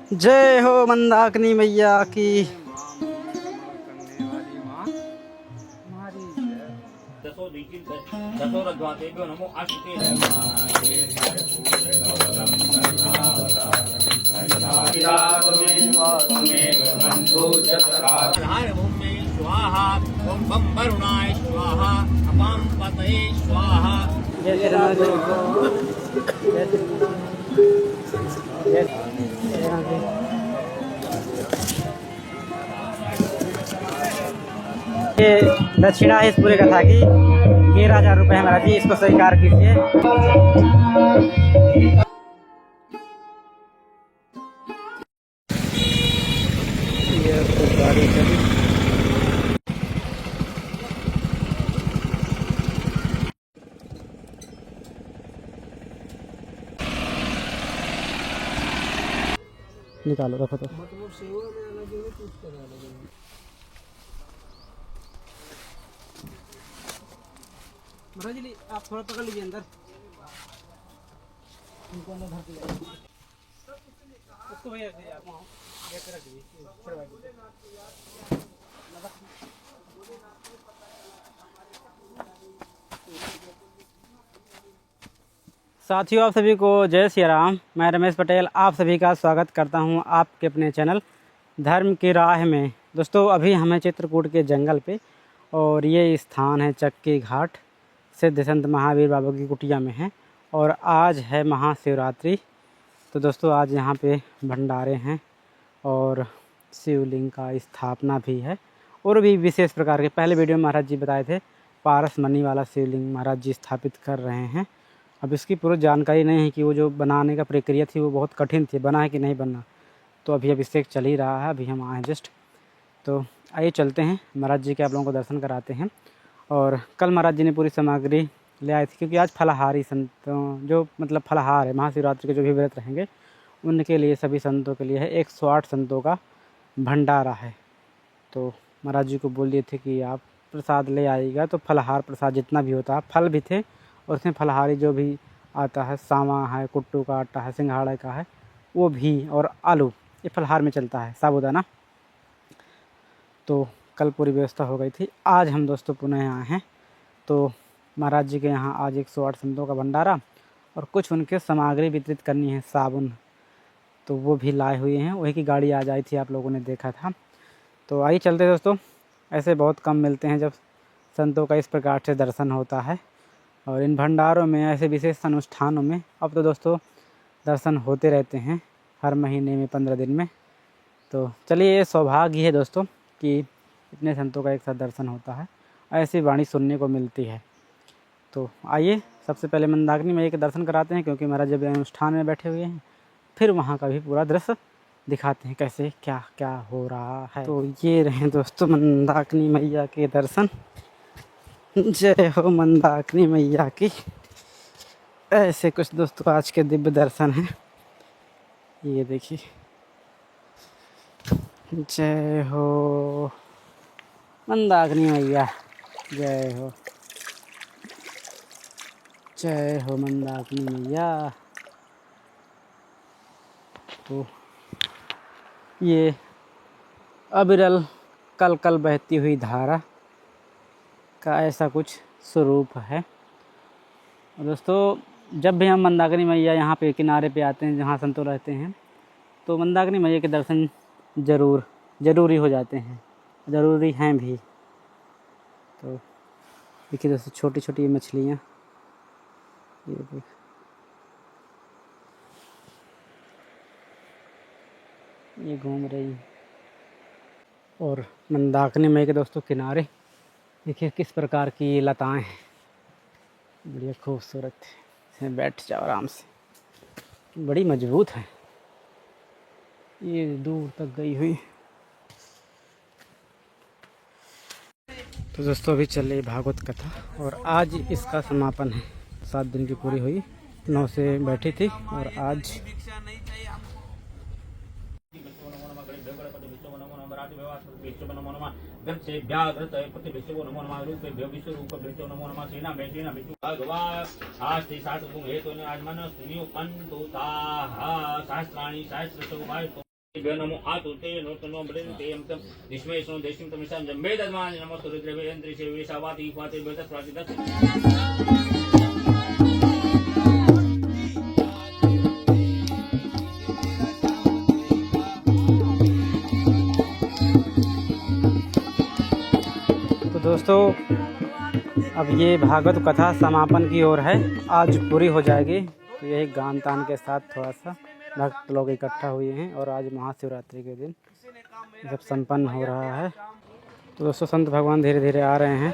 जय हो मंदाकिनी मैया की। स्वाहा ओम बम वरुणाय स्वाहा अपां पतये स्वाहा। ये दक्षिणा है इस पूरे कथा की। 13,000 रुपये है महाराज जी, इसको स्वीकार कीजिए। निकालो रखो तो। महाराज जी आप थोड़ा पकड़ लीजिए अंदर, इनको अंदर भर दिया उसको भैया आप वहाँ लेकर रख दीजिए। साथियों आप सभी को जय श्री राम। मैं रमेश पटेल आप सभी का स्वागत करता हूं आपके अपने चैनल धर्म की राह में। दोस्तों अभी हमें चित्रकूट के जंगल पे, और ये स्थान है चक्की घाट, सिद्ध संत महावीर बाबा की कुटिया में है, और आज है महाशिवरात्रि। तो दोस्तों आज यहाँ पे भंडारे हैं और शिवलिंग का स्थापना भी है, और भी विशेष प्रकार के पहले वीडियो में महाराज जी बताए थे पारस मणि वाला शिवलिंग महाराज जी स्थापित कर रहे हैं। अब इसकी पूरी जानकारी नहीं है कि वो जो बनाने का प्रक्रिया थी वो बहुत कठिन थी, बना है कि नहीं बना। तो अभी अभिषेक चल ही रहा है, अभी हम आए जस्ट। तो आइए चलते हैं महाराज जी के आप लोगों को दर्शन कराते हैं। और कल महाराज जी ने पूरी सामग्री ले आए थे, क्योंकि आज फलाहारी संतों जो मतलब फलाहार है, महाशिवरात्रि के जो भी व्रत रहेंगे उनके लिए, सभी संतों के लिए है। 108 संतों का भंडारा है। तो महाराज जी को बोल दिए थे कि आप प्रसाद ले आइएगा, तो फलाहार प्रसाद जितना भी होता है, फल भी थे और उसमें फलाहारी जो भी आता है, सावा है, कुट्टू का आटा है, सिंघाड़ा का है, वो भी, और आलू, ये फलाहार में चलता है, साबूदाना। तो कल पूरी व्यवस्था हो गई थी। आज हम दोस्तों पुनः यहाँ हैं। तो महाराज जी के यहाँ आज 108 संतों का भंडारा और कुछ उनके सामग्री वितरित करनी है, साबुन, तो वो भी लाए हुए हैं। वही की गाड़ी आज आई थी, आप लोगों ने देखा था। तो आइए चलते दोस्तों। ऐसे बहुत कम मिलते हैं जब संतों का इस प्रकार से दर्शन होता है, और इन भंडारों में, ऐसे विशेष अनुष्ठानों में अब तो दोस्तों दर्शन होते रहते हैं हर महीने में, 15 दिन में। तो चलिए, ये सौभाग्य है दोस्तों कि इतने संतों का एक साथ दर्शन होता है, ऐसी वाणी सुनने को मिलती है। तो आइए सबसे पहले मंदाकिनी मैया के दर्शन कराते हैं, क्योंकि महाराज जब अनुष्ठान में बैठे हुए हैं, फिर वहाँ का भी पूरा दृश्य दिखाते हैं कैसे क्या क्या हो रहा है। तो ये रहे दोस्तों मंदाकिनी मैया के दर्शन। जय हो मंदाकिनी मैया की। ऐसे कुछ दोस्तों आज के दिव्य दर्शन हैं, ये देखिए। जय हो मंदाकिनी मैया, जय हो, जय हो मंदाकिनी मैया। तो ये अविरल कल कल बहती हुई धारा का ऐसा कुछ स्वरूप है। और दोस्तों जब भी हम मंदाकिनी मैया यहाँ पे किनारे पे आते हैं जहाँ संतों रहते हैं, तो मंदाकिनी मैया के दर्शन ज़रूरी हो जाते हैं, ज़रूरी हैं भी। तो देखिए दोस्तों छोटी छोटी मछलियाँ, ये देख, ये घूम रही है। और मंदाकिनी मैया के दोस्तों किनारे देखिए किस प्रकार की ये लताएँ हैं, बढ़िया खूबसूरत है। इसमें बैठ जाओ आराम से, बड़ी मजबूत है, ये दूर तक गई हुई। तो दोस्तों अभी चल रही भागवत कथा, और आज इसका समापन है। 7 दिन की पूरी हुई, 9 से बैठी थी, और आज नमो आतुते नोतनो ब्रन्ते यमतं दिश्मे स्नो देशिं तमिषां जम्बे दद्मानि नमो सुरुद्रवे यन्त्रिषे वेशावाति इक्वाते बेतस् प्राचिदत् तो दोस्तों अब ये भागवत कथा समापन की ओर है, आज पूरी हो जाएगी। तो यही गान तान के साथ थोड़ा सा भक्त लोग इकट्ठा हुए हैं और आज महाशिवरात्रि के दिन जब संपन्न हो रहा है। तो दोस्तों संत भगवान धीरे धीरे आ रहे हैं।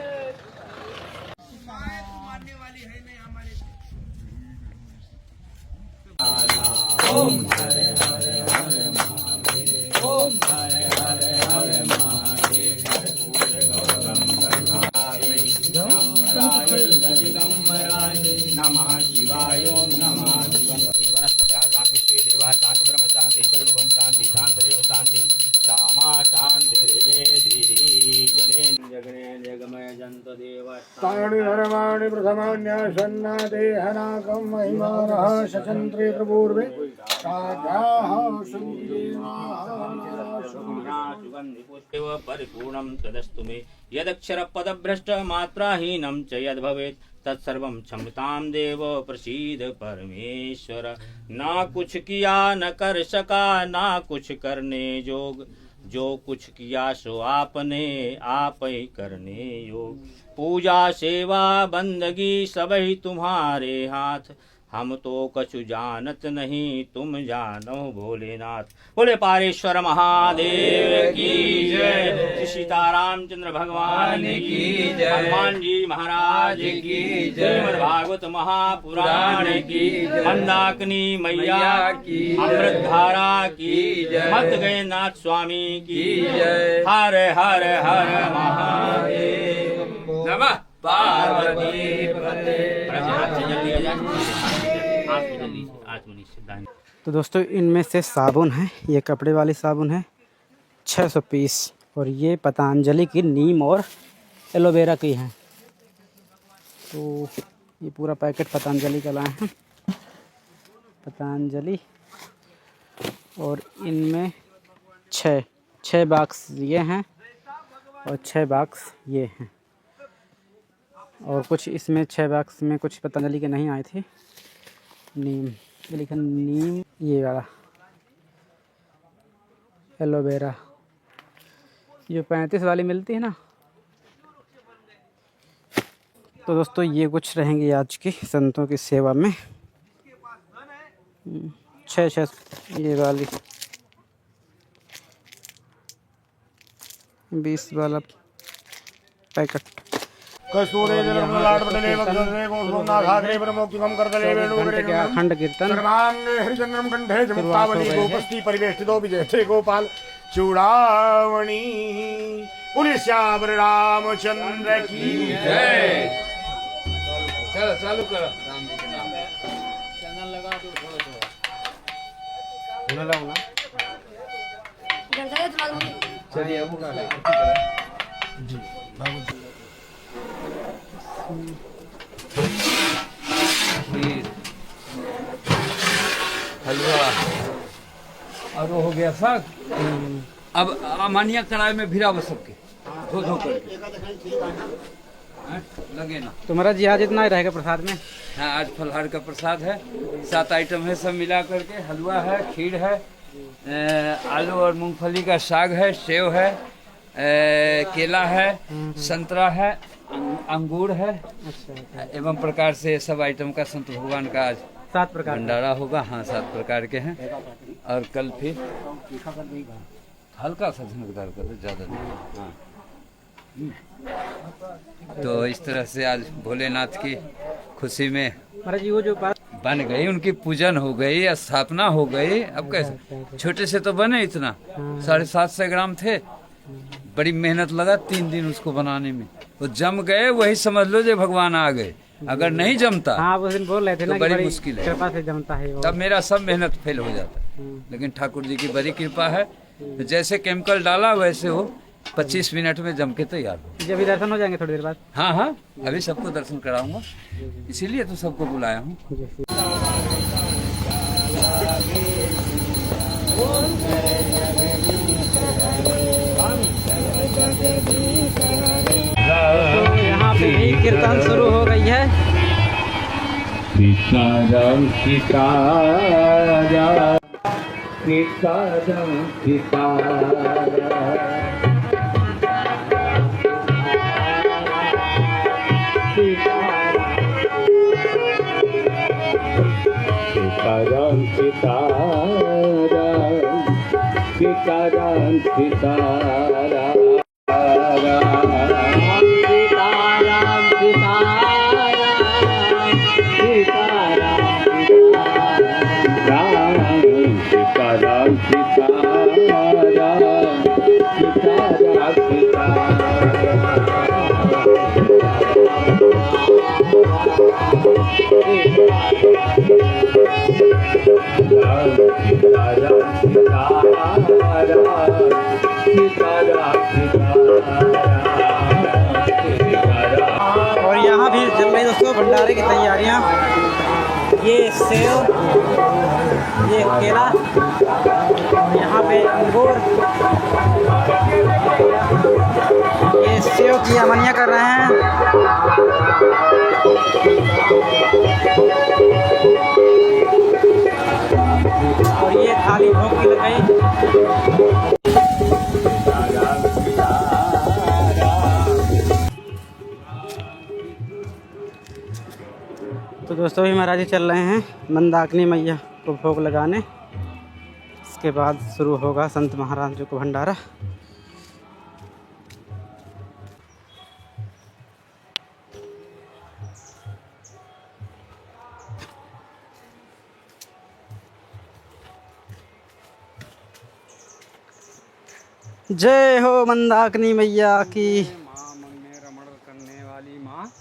ओम हरे हरे हरे महादेव, ओम हरे हरे हरे महादेव, नमः शिवाय ओम नमः शिवाय। वनस्पतयः शान्ति देवः शान्ति ब्रह्म शान्ति सर्वभौम शान्ति शान्तिरेव शान्ति सामा शान्तिरेधि जलेन जगने जगमय जन्त देव तानि धर्माणि प्रथमान्यासन्ना देहनाकं महिमानः शचन्त्रे प्रपूर्वे राजाः सुगन्धिपुष्पेव परिपूर्णं तदस्तु मे यदक्षरपदभ्रष्टमात्राहीनं च यद्भवेत् तत्सर्वं क्षमतां देव प्रसीद परमेश्वर। ना कुछ किया न कर सका ना कुछ करने जोग, जो कुछ किया सो आपने आप ही करने योग। पूजा सेवा बंदगी सब ही तुम्हारे हाथ, हम तो कछु जानत नहीं तुम जानो भोलेनाथ। बोले पारेश्वर महादेव की जय, श्री सीतारामचंद्र भगवान की जय, हनुमान जी महाराज की जय, भागवत महापुराण की जय, मंदाकिनी मैया की, अमृतधारा की जय, मत गए नाथ स्वामी की जय। हर हर हर महादेव, नमः पार्वती पते। तो दोस्तों इनमें से साबुन है, ये कपड़े वाली साबुन है 600 पीस, और ये पतंजलि की नीम और एलोवेरा की है। तो ये पूरा पैकेट पतंजलि का लाए हैं, पतंजलि। और इनमें 6 बॉक्स ये हैं और 6 बॉक्स ये हैं, और कुछ इसमें 6 बॉक्स में कुछ पतंजलि के नहीं आए थे। नीम, ये लिखा नीम, ये वाला एलोवेरा, जो 35 वाली मिलती है ना। तो दोस्तों ये कुछ रहेंगी आज की संतों की सेवा में। 6 ये वाली 20 वाला पैकेट। कस्तूरे जलमलाटपटले वक्षसे गोस्वनाघाग्रे प्रमोक्तिकं करतले वेणुगरे अखंड कीर्तन सर्वांगे हरिचंद्रम कंठे च मुक्तावली गोपस्ति परिवेष्टितो विजयते गोपाल चूड़ामणि। बोले श्याम रामचंद्र की जय। चलो चालू करो राम जी के नाम चैनल लगा दो थोड़ा चलिए अब जी बाबू खीर हलवा और वो हो गया साग। अब अमानिया कढ़ाई में भिरा वो सबके धो करके लगे ना। तुम्हारा जी आज इतना ही रहेगा प्रसाद में। हाँ आज फलहार का प्रसाद है, 7 आइटम है, सब मिला करके हलवा है, खीर है, आलू और मूंगफली का साग है, सेव है, केला है, संतरा है, अंगूर है, एवं प्रकार से सब आइटम का संत भगवान का आज 7 प्रकार भंडारा होगा। हाँ 7 प्रकार के हैं। और कल फिर हल्का सा झनकदार कर दो, ज़्यादा नहीं। हाँ तो इस तरह से आज भोलेनाथ की खुशी में महाराज जी वो जो बात बन गई, उनकी पूजन हो गई, स्थापना हो गई। अब कैसे छोटे से तो बने इतना 750 ग्राम थे, बड़ी मेहनत लगा 3 दिन उसको बनाने में। वो जम गए, वही समझ लो जो भगवान आ गए। अगर नहीं जमता हाँ उस दिन बोल रहे थे तो ना बड़ी मुश्किल है, कृपा से जमता है वो। तब मेरा सब मेहनत फेल हो जाता। लेकिन ठाकुर जी की बड़ी कृपा है, जैसे केमिकल डाला वैसे वो 25 मिनट में जम के तैयार हो। जब भी दर्शन हो जाएंगे थोड़ी देर बाद। हाँ हाँ अभी सबको दर्शन कराऊंगा, इसीलिए तो सबको बुलाया हूँ। कीर्तन शुरू हो गई है। सीताराम सीताराम सीताराम सीताराम सीताराम सीताराम सीताराम और यहाँ भी चल रही दोस्तों भंडारे की तैयारियाँ। ये सेव, ये केला, यहाँ पे अंगूर, ये सेव की अमनिया कर रहे हैं। और ये थाली भोग की लगाई। तो दोस्तों भी महाराज जी चल रहे हैं मंदाकिनी मैया को भोग लगाने। इसके बाद शुरू होगा संत महाराजों को भंडारा। जय हो मंदाकिनी मैया की। माँ मन में रमण करने वाली माँ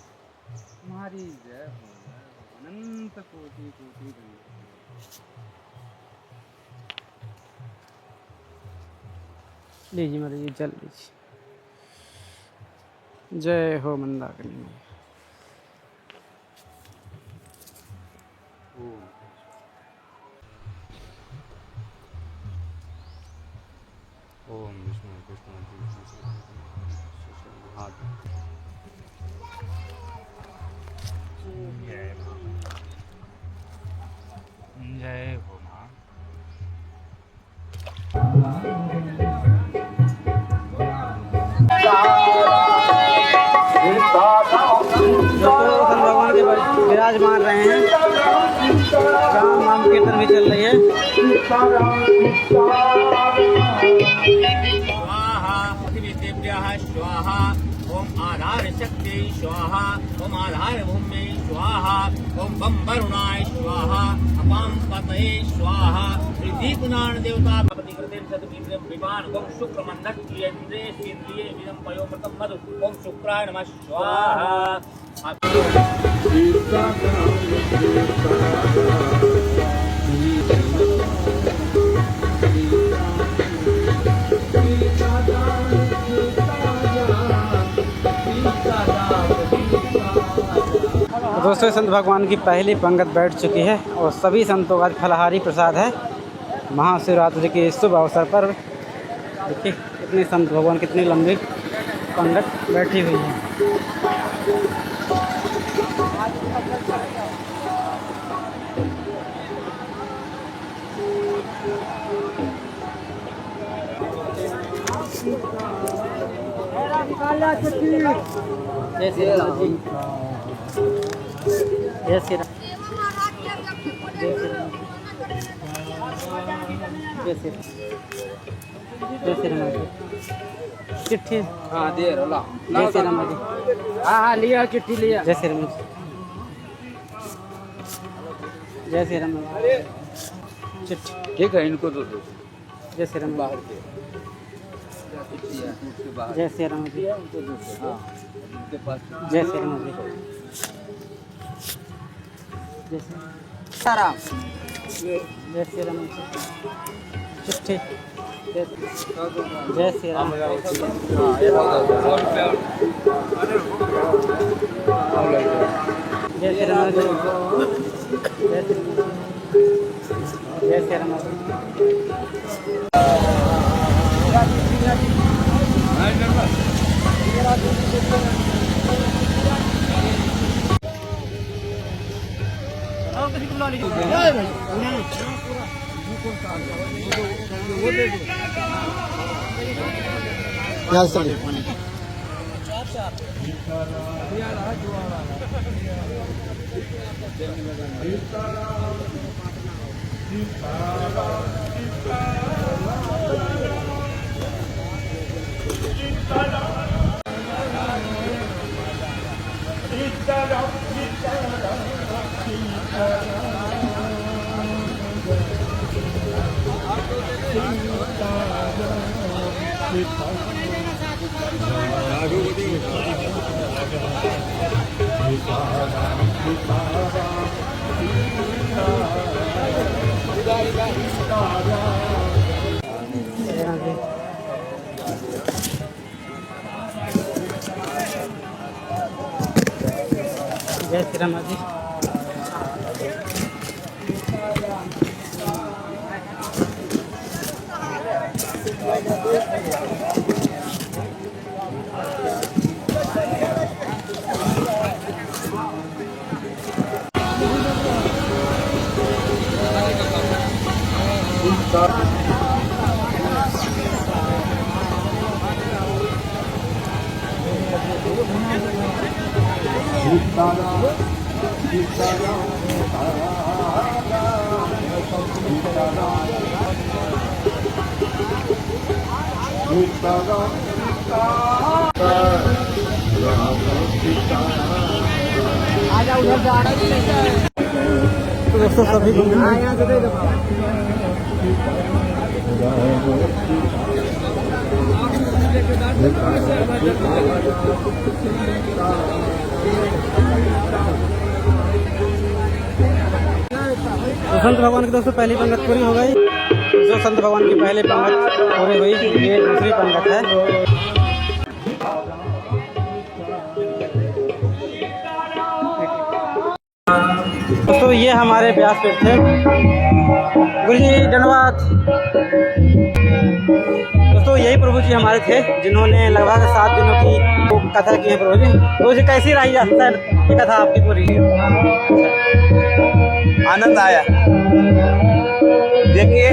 हमारी जय हो। अनंत कोटि कोटि लीजिए महाराज जी जल लीजिए। जय हो मंदाकिनी मैया। ओम विष्णु कृष्ण जय हो माँ। भगवान के विराजमान रहे हैं। राम नाम कीर्तन भी चल रही है। स्वाहा पृथिवीभ्यः स्वाहा ओम आधार शक्ति स्वाहा ओम आधार भूमि स्वाहा ओम बम वरुणाय स्वाहा अपाम पतये स्वाहा दीपनारायण देवता भगवती कृते सद्विद्रम विमान ओम शुक्र मंदक्रिय इंद्रिय इंद्रिय विदम पयोमृतम मधु ओम शुक्राय नमः स्वाहा। दोस्तों संत भगवान की पहली पंगत बैठ चुकी है और सभी संतों का फलाहारी प्रसाद है। महाशिवरात्रि के शुभ अवसर पर देखिए कितने संत भगवान कितनी लंबी पंगत बैठी हुई है। जय श्री राम जी। जय श्री राम। जय श्री राम। जय श्री राम। जय श्री राम जी। चिट्ठी हाँ दे रोला। जय श्री राम जी। हाँ लिया चिट्ठी लिया। जय श्री राम जी। जय श्री राम जी। चिट्ठी ठीक है इनको तो दो। जय श्री राम बाहर के उसके बाहर जय श्री राम जी। उनको दो। हाँ उनके पास जय श्री राम जी। जय श्री राम। जय श्री राम जी। चिट्ठी जय श्री राम। हाँ 100 रुपया जय श्री राम जी। जय श्री राम जी। यहाँ से चलिए। जय श्री राम जी। तो दोस्तों सभी को तो संत भगवान की दोस्तों पहली पंगत पूरी हो गई। जो संत भगवान की पहली पंगत पूरी हुई, ये दूसरी पंगत है। दोस्तों ये हमारे व्यासपीठ थे। गुरु जी धन्यवाद। दोस्तों यही प्रभु जी हमारे थे जिन्होंने लगभग 7 दिनों की कथा की है। प्रभु जी कैसी रही ये कथा आपकी पूरी? आनंद आया। देखिए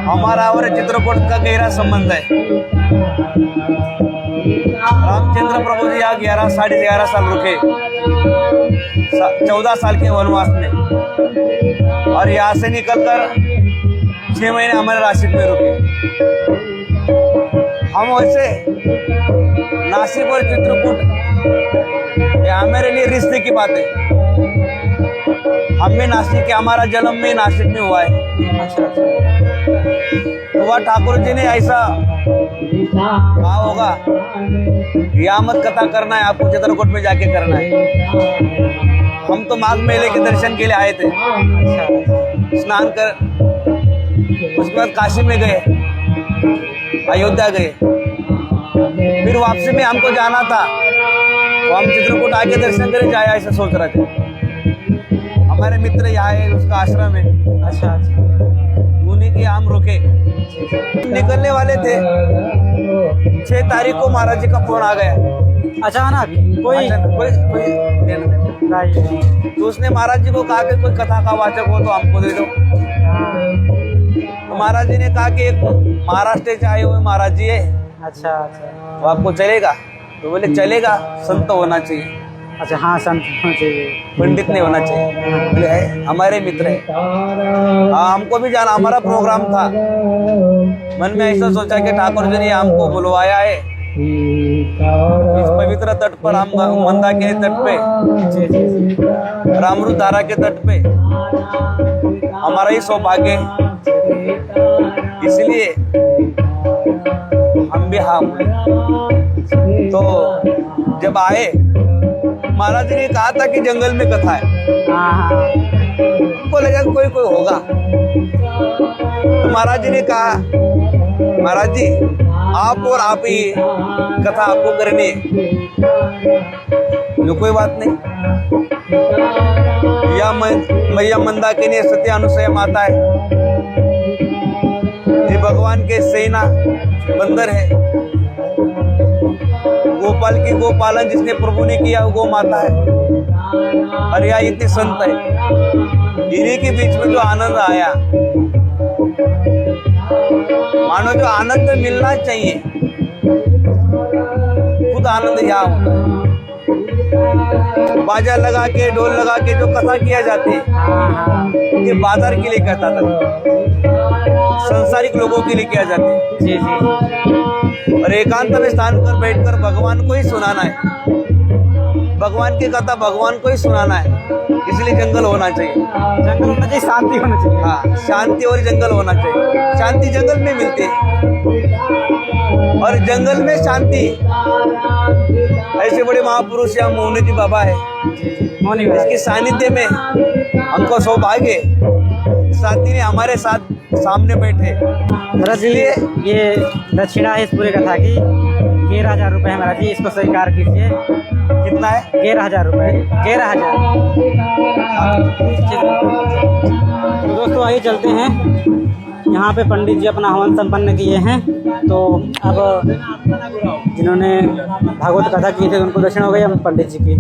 हमारा और चित्रकूट का गहरा संबंध है। रामचंद्र प्रभु जी यहाँ 11 साल रुके, 14 साल के वनवास में, और यहाँ से निकलकर 6 महीने हमारे नासिक में रुके। हम वैसे नासिक और चित्रकूट ये मेरे लिए रिश्ते की बात है। हम भी नासिक के, हमारा जन्म में नासिक में हुआ है। तो वह ठाकुर जी ने ऐसा कहा होगा, यहाँ मत कथा करना है, आपको चित्रकूट में जाके करना है। हम तो माघ मेले के दर्शन के लिए आए थे, स्नान कर, उसके बाद काशी में गए, अयोध्या गए, फिर वापसी में हमको जाना था, तो हम चित्रकूट आके दर्शन करे जाए ऐसा सोच रहे थे। हमारे मित्र यहाँ है, उसका आश्रम है। अच्छा, उन्हीं के हम रुके, निकलने वाले थे। 6 तारीख को महाराज जी का फोन आ गया अचानक। कोई तो उसने महाराज जी को कहा कि कोई कथा का वाचक हो तो हमको दे दो। तो महाराज जी ने कहा कि एक महाराष्ट्र से आए हुए महाराज जी है, अच्छा, तो आपको चलेगा? तो बोले चलेगा, संत होना चाहिए। अच्छा, हाँ संत होना चाहिए, पंडित नहीं होना चाहिए। बोले है, हमारे मित्र है। हाँ, हमको भी जाना, हमारा प्रोग्राम था। मन में ऐसा सोचा कि ठाकुर जी ने हमको बुलवाया है इस पवित्र तट पर, हम मंदाकिनी तट पे, रामरूत धारा के तट पे, हमारा ही सौभाग्य। इसलिए हम भी हाँ बोले। तो जब आए, महाराज जी ने कहा था कि जंगल में कथा है। हमको लगा कोई होगा। तो महाराज जी ने कहा, महाराज जी आप और आप ही कथा आपको करनी है। जो कोई बात नहीं, या मैया मंदाकिनी सत्य अनुसया माता है, ये भगवान के सेना बंदर है। गोपाल की गोपालन जिसने प्रभु ने किया वो गो माता है। और यहाँ इतने संत है, इन्हीं के बीच में जो आनंद आया, मानो जो आनंद मिलना चाहिए खुद आनंद यहाँ होता है। बाजा लगा के ढोल लगा के जो कथा किया जाती है ये बाजार के लिए कहता था, सांसारिक लोगों के लिए किया जाती है। जी जी। और एकांत में स्थान पर बैठकर भगवान को ही सुनाना है, भगवान की कथा भगवान को ही सुनाना है, इसलिए जंगल होना चाहिए। जंगल होना चाहिए, शांति होना चाहिए। हाँ, शांति और जंगल होना चाहिए। शांति जंगल में मिलती है और जंगल में शांति। ऐसे बड़े महापुरुष यहाँ मौनी जी बाबा है, मौनी इसके सानिध्य में हमको सौभाग्य, साथी ने हमारे साथ सामने बैठे। महाराज जी, ये दक्षिणा है इस पूरे कथा की 11,000 रुपये है महाराज जी, इसको स्वीकार कीजिए। कितना है? 11,000 रुपये। 11,000। तो दोस्तों आइए चलते हैं, यहाँ पे पंडित जी अपना हवन संपन्न किए हैं। तो अब जिन्होंने भागवत कथा की थी उनको दक्षिणा हो गई, हम पंडित जी की।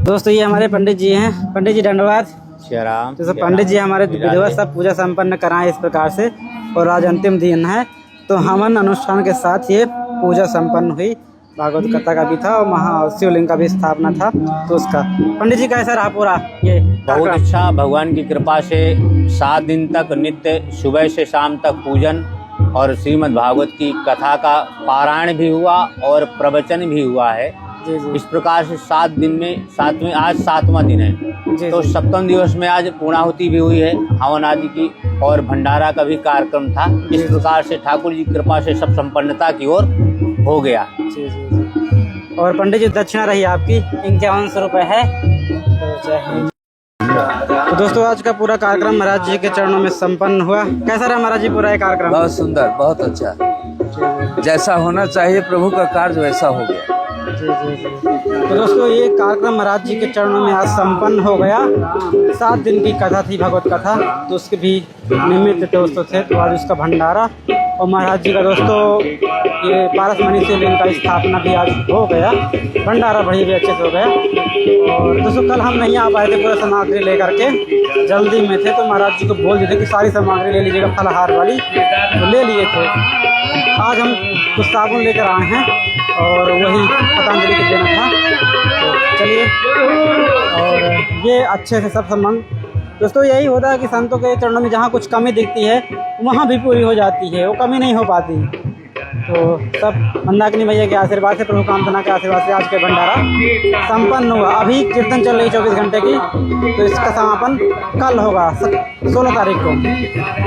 दोस्तों ये हमारे पंडित जी हैं। पंडित जी धन्यवाद। श्रीराम। तो पंडित जी हमारे विधिवत सब पूजा संपन्न कराएं इस प्रकार से, और आज अंतिम दिन है तो हवन अनुष्ठान के साथ ये पूजा संपन्न हुई। भागवत कथा का भी था और महाशिवलिंग का भी स्थापना था, तो उसका पंडित जी कैसा रहा पूरा ये? बहुत अच्छा, भगवान की कृपा से 7 दिन तक नित्य सुबह से शाम तक पूजन और श्रीमद् भागवत की कथा का पारायण भी हुआ और प्रवचन भी हुआ है। जी जी। इस प्रकार से 7 दिन में आज 7वां दिन है। जी तो जी। 7वें दिवस में आज पूर्णाहुति भी हुई है हवन आदि की, और भंडारा का भी कार्यक्रम था। इस प्रकार से ठाकुर जी की कृपा से सब संपन्नता की ओर हो गया। जी जी जी। और पंडित जी दक्षिणा रही आपकी 5100 रुपये है। तो दोस्तों आज का पूरा कार्यक्रम महाराज जी के चरणों में संपन्न हुआ। कैसा रहा महाराज जी पूरा ये कार्यक्रम? बहुत सुंदर, बहुत अच्छा, जैसा होना चाहिए प्रभु का कार्य वैसा हो गया। जी जी जी। तो दोस्तों ये कार्यक्रम महाराज जी के चरणों में आज संपन्न हो गया। 7 दिन की कथा थी, भगवत कथा, तो उसके भी निमित्त दोस्तों थे, तो आज उसका भंडारा और महाराज जी का दोस्तों ये पारसमणि शिवलिंग का स्थापना भी आज हो गया। भंडारा बड़ी भी अच्छे से हो गया। और दोस्तों कल हम नहीं आ पाए थे पूरा सामग्री लेकर के, जल्दी में थे, तो महाराज जी को बोल दिए थे कि सारी सामग्री ले लीजिएगा फलाहार वाली, तो ले लिए थे। आज हम कुछ साबुन लेकर आए हैं और वही पतंजलि को देना था, तो चलिए। और ये अच्छे से सब संबंध दोस्तों यही होता है कि संतों के चरणों में जहाँ कुछ कमी दिखती है वहाँ भी पूरी हो जाती है, वो कमी नहीं हो पाती। तो सब मंदाकिनी मैया के आशीर्वाद से, प्रभु कामधना के आशीर्वाद से आज के भंडारा संपन्न हुआ। अभी कीर्तन चल रही 24 घंटे की, तो इसका समापन कल होगा 16 तारीख को।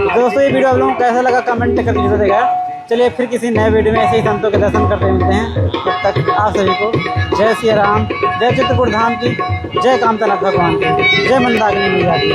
तो दोस्तों ये वीडियो आप लोगों को कैसा लगा कमेंट कर दीजिएगा। चलिए फिर किसी नए वीडियो में ऐसे ही संतों के दर्शन करते मिलते हैं। तब तक आप सभी को जय श्री राम, जय चित्रकूट धाम की, जय कामतनाथ भगवान की, जय मंदाकिनी मैया की।